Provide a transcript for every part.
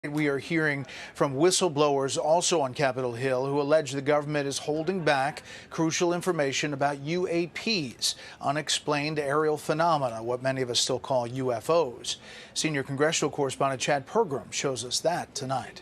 We are hearing from whistleblowers also on Capitol Hill who allege the government is holding back crucial information about UAPs, unexplained aerial phenomena, what many of us still call UFOs. Senior congressional correspondent Chad Pergram shows us that tonight.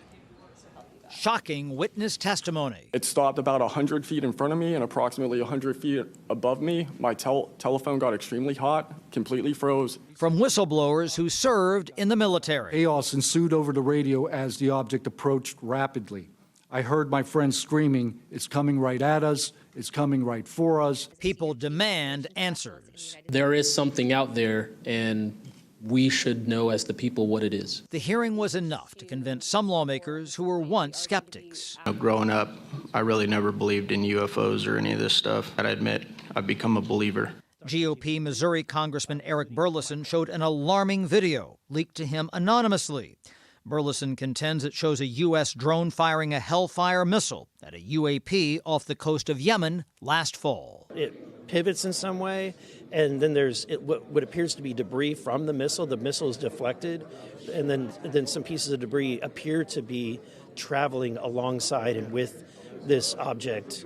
Shocking witness testimony. It stopped about 100 feet in front of me and approximately 100 feet above me. My telephone got extremely hot, completely froze. From whistleblowers who served in the military. Chaos ensued over the radio as the object approached rapidly. I heard my friends screaming, "It's coming right at us, it's coming right for us." People demand answers. There is something out there, and we should know as the people what it is. The hearing was enough to convince some lawmakers who were once skeptics. Growing up, I really never believed in UFOs or any of this stuff. I admit, I've become a believer. GOP Missouri Congressman Eric Burleson showed an alarming video leaked to him anonymously. Burleson contends it shows a U.S. drone firing a Hellfire missile at a UAP off the coast of Yemen last fall. It pivots in some way, and then there's what appears to be debris from the missile. The missile is deflected, and then some pieces of debris appear to be traveling alongside and with this object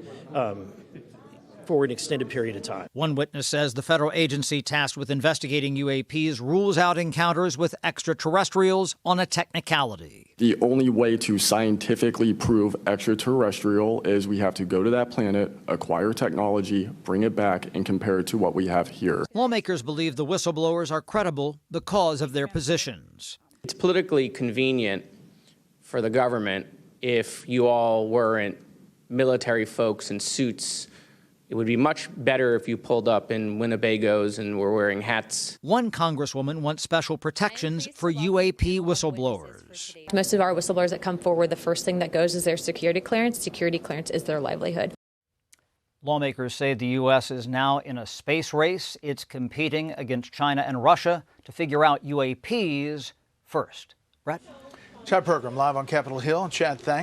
for an extended period of time. One witness says the federal agency tasked with investigating UAPs rules out encounters with extraterrestrials on a technicality. The only way to scientifically prove extraterrestrial is we have to go to that planet, acquire technology, bring it back, and compare it to what we have here. Lawmakers believe the whistleblowers are credible because of their positions. It's politically convenient for the government if you all weren't military folks in suits. It would be much better if you pulled up in Winnebagos and were wearing hats. One congresswoman wants special protections for UAP whistleblowers. Most of our whistleblowers that come forward, the first thing that goes is their security clearance. Security clearance is their livelihood. Lawmakers say the U.S. is now in a space race. It's competing against China and Russia to figure out UAPs first. Brett? Chad Pergram live on Capitol Hill. Chad, thanks.